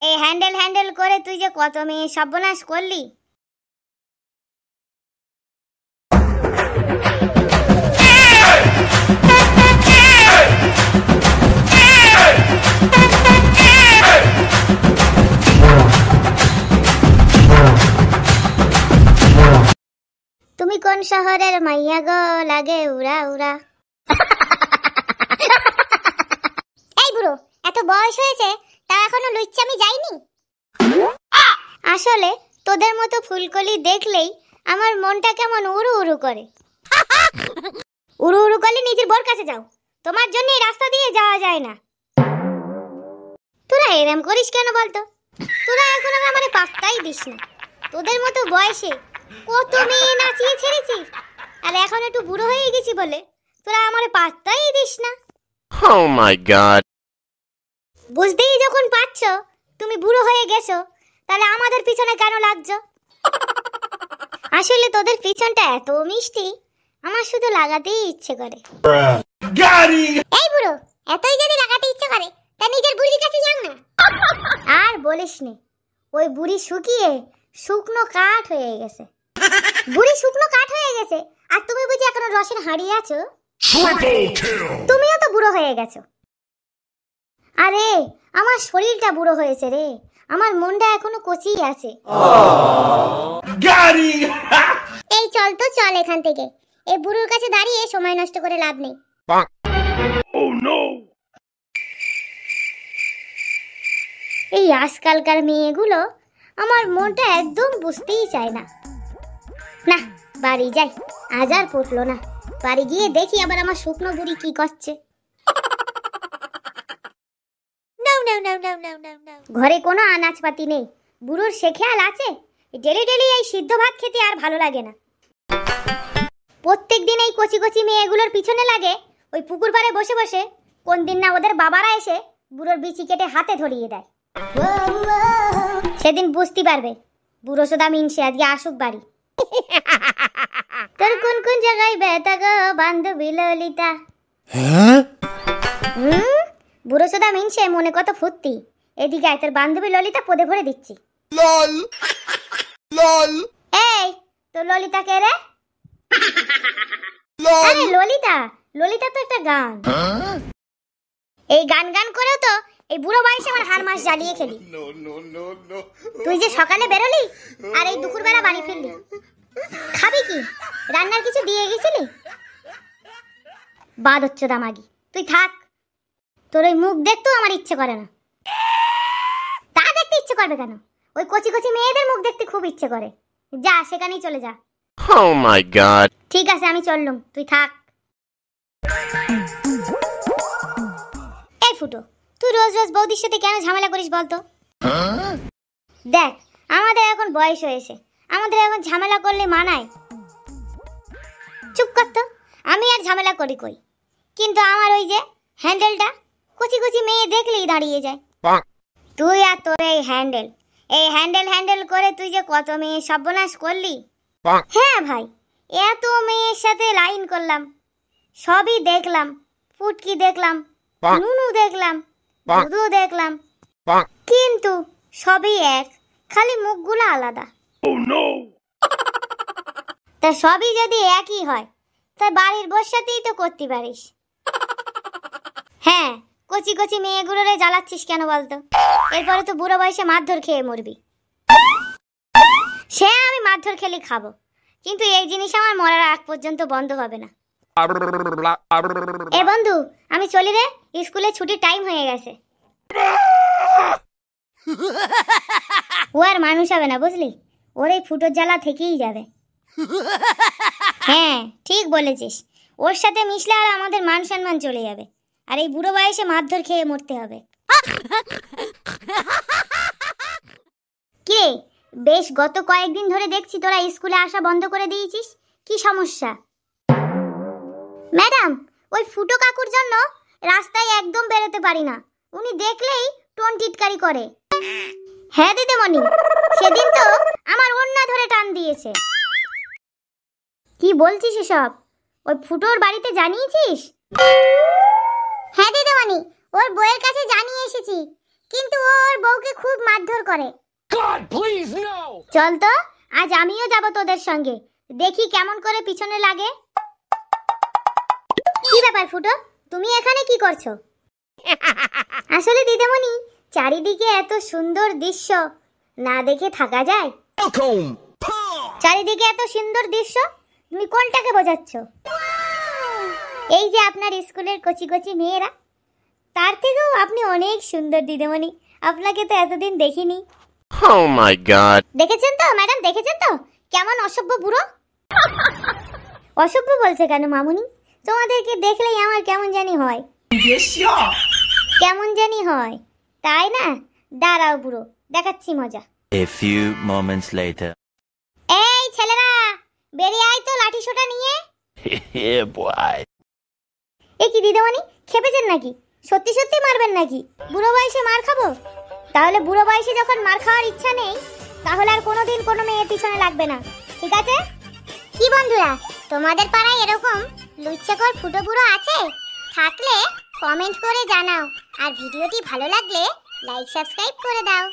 এই handle handle করে তুই যে কত মেয়ে সর্বনাশ করলি। তুমি কোন শহরের মাইয়া গো, লাগে উড়া উড়া। এই বুড়ো, এত বয়স হয়েছে তা এখনো লুচ্চামি যায়নি? আসলে তোদের মতো ফুলকলি দেখলেই আমার মনটা কেমন উড়ু উড়ু করে। উড়ু উড়ু করলে নিজের বোর কাছে যাও, তোমার জন্য এই রাস্তা দিয়ে যাওয়া যায় না। তোরা এরম করিস কেন বলতো? তোরা এখন আর আমারে পাত্তাই দিস না। তোদের মতো বয়সে কত মেয়ে নাচিয়ে ছেড়েছি, আর এখন একটু বুড়ো হয়ে গেছি বলে তোরা আমারে পাত্তাই দিস না। Oh my god! বুঝতেই যখন পাচ্ছ তুমি বুড়ো হয়ে গেছো, তাহলে আমাদের পিছনে কেন লাগছো? আসলে তোদের পিছনটা এত মিষ্টি, আমার শুধু লাগাতেই ইচ্ছে করে। এই বুড়ো, এতই যদি লাগাতে ইচ্ছে করে তা নিজের বুড়ির কাছে যাও না। আর বলিস নে, ওই বুড়ি শুকিয়ে শুকনো কাঠ হয়ে গেছে। বুড়ি শুকনো কাঠ হয়ে গেছে, আর তুমি বুঝি এখনো রসের হাঁড়ি আছো? তুমিও তো বুড়ো হয়ে গেছো। আরে আমার শরীরটা বুড়ো হয়েছে রে, আমার মনটা এখনো কচিই আছে। এই চল তো, চল এখান থেকে। এই বুড়োর কাছে দাঁড়িয়ে সময় নষ্ট করে লাভ নেই। এই আজকালকার মেয়েগুলো আমার মনটা একদম বুঝতেই চায় না। না, বাড়ি যাই, আজ আর পড়লো না। বাড়ি গিয়ে দেখি আবার আমার শুকনো বুড়ি কি করছে। ঘরে কোনো আনাজপাতি নেই, বুড়োর সে খেয়াল আছে ডেলি ডেলি এই সিদ্ধ ভাত খেতে আর ভালো লাগে না। প্রত্যেক দিন এই কচি কচি মেয়েগুলোর পিছনে লাগে, ওই পুকুর পাড়ে বসে বসে কোন দিন না ওদের বাবারা এসে বুড়োর বিচি কেটে হাতে ধরিয়ে দেয়। সেদিন বুঝতে পারবে বুড়ো সোদা মিনসে আজকে আসুক বাড়ি। তোর কোন কোন জায়গায় ব্যথা গো বান্ধবী ললিতা? বুড়ো সোদা মিনসে মনে কত ফুর্তি, এদিকে তোর বান্ধবী ললিতা পদে ভরে দিচ্ছি। এই তোর ললিতা কে রে? আরে ললিতা, ললিতা তো একটা গান। এই গান গান করেও তো এই বুড়ো বয়সে আমার হাড় মাস জ্বালিয়ে খেলি। তুই যে সকালে বেরোলি আর এই দুপুরবেলা বাড়ি ফিরলি, খাবি কি? রান্নার কিছু দিয়ে গেছিলি? বাদ হচ্ছে দামাগি, তুই থাক। তোর ওই মুখ দেখতেও আমার ইচ্ছে করে না। তা দেখতে ইচ্ছে করবে কেন? ওই কচি কচি মেয়েদের মুখ দেখতে খুব ইচ্ছে করে। যা, সেখানেই চলে যা। Oh my god! ঠিক আছে, আমি চললুম, তুই থাক। এই ফুটো, তুই রোজ রোজ বৌদির সাথে কেন ঝামেলা করিস বলতো? দেখ, আমাদের এখন বয়স হয়েছে, আমাদের এখন ঝামেলা করলে মানায়? চুপ কর তো, আমি আর ঝামেলা করি কই? কিন্তু আমার ওই যে হ্যান্ডেলটা কচি কচি মেয়ে দেখলেই দাঁড়িয়ে যায়। তুই আর তোর এই হ্যান্ডেল, এই হ্যান্ডেল হ্যান্ডেল করে তুই যে কত মেয়ে সর্বনাশ করলি। হ্যাঁ ভাই, এত মেয়ের সাথে লাইন করলাম, সবই দেখলাম। ফুটকি দেখলাম, নুনু দেখলাম, দুধু দেখলাম, কিন্তু সবই এক, খালি মুখগুলো আলাদা। তা সবই যদি একই হয়, তা বাড়ির বউর সাথেই তো করতে পারিস। হ্যাঁ, কচি কচি মেয়েগুলোরে জ্বালাচ্ছিস কেন বলতো? এরপরে তো বুড়ো বয়সে মারধর খেয়ে মরবি। সে আমি মারধর খেলে খাবো, কিন্তু এই জিনিস আমার মরার আগ পর্যন্ত বন্ধ হবে না। এ বন্ধু, আমি চলি রে, স্কুলে ছুটির টাইম হয়ে গেছে। ও আর মানুষ হবে না বুঝলি, ওর এই ফুটোর জ্বালা থেকেই যাবে। হ্যাঁ ঠিক বলেছিস, ওর সাথে মিশলে আর আমাদের মান সম্মান চলে যাবে, আর এই বুড়ো বয়সে মারধর খেয়ে মরতে হবে। কে বেশ, গত কয়েকদিন ধরে দেখছি তোরা স্কুলে আসা বন্ধ করে দিয়েছিস, কি সমস্যা? ম্যাডাম, ওই ফুটো কাকুর জন্য রাস্তায় একদম বেরোতে পারি না, উনি দেখলেই টোন টিটকারি করে। হ্যাঁ দিদিমণি, সেদিন তো আমার ওড়না ধরে টান দিয়েছে। কি বলছিস এসব? ওই ফুটোর বাড়িতে জানিয়েছিস? হ্যাঁ দিদিমণি, ওর বউয়ের কাছে জানিয়ে এসেছি, কিন্তু ও ওর বউকে খুব মারধর করে। God, please, no! চল তো, আজ আমিও যাব তোদের সঙ্গে, দেখি কেমন করে পিছনে লাগে। কি ব্যাপার ফুটো, তুমি এখানে কি করছো? আসলে দিদিমণি, চারিদিকে এত সুন্দর দৃশ্য না দেখে থাকা যায়? Welcome! চারিদিকে এত সুন্দর দৃশ্য, তুমি কোনটাকে বোঝাচ্ছ? এই যে আপনার স্কুলের কচি কচি মেয়েরা, তার থেকেও আপনি অনেক সুন্দর দিদিমণি, আপনাকে তো এতদিন দেখিনি। Oh my god. দেখেছেন তো ম্যাডাম, দেখেছেন তো কেমন অসভ্য বুড়ো। অসভ্য বলছে কেন মামুনি? তোমাদেরকে দেখলেই আমার কেমন জানি হয়, কেমন জানি হয়, তাই না? দাঁড়াও বুড়ো, দেখাচ্ছি মজা। A few moments later. এই ছেলেরা, বেরিয়ে আয় তো লাঠি সোটা নিয়ে। Yeah, boy. এ কি দিদিমণি, খেপেছেন নাকি? সত্যি সত্যি মারবেন নাকি? বুড়ো বয়সে মার খাবো? তাহলে বুড়ো বয়সে যখন মার খাওয়ার ইচ্ছা নেই, তাহলে আর কোনোদিন কোনো মেয়ের পিছনে লাগবে না, ঠিক আছে? কি বন্ধুরা, তোমাদের পাড়ায় এরকম লুচ্চাকর ফুটো বুড়ো আছে? থাকলে কমেন্ট করে জানাও, আর ভিডিওটি ভালো লাগলে লাইক সাবস্ক্রাইব করে দাও।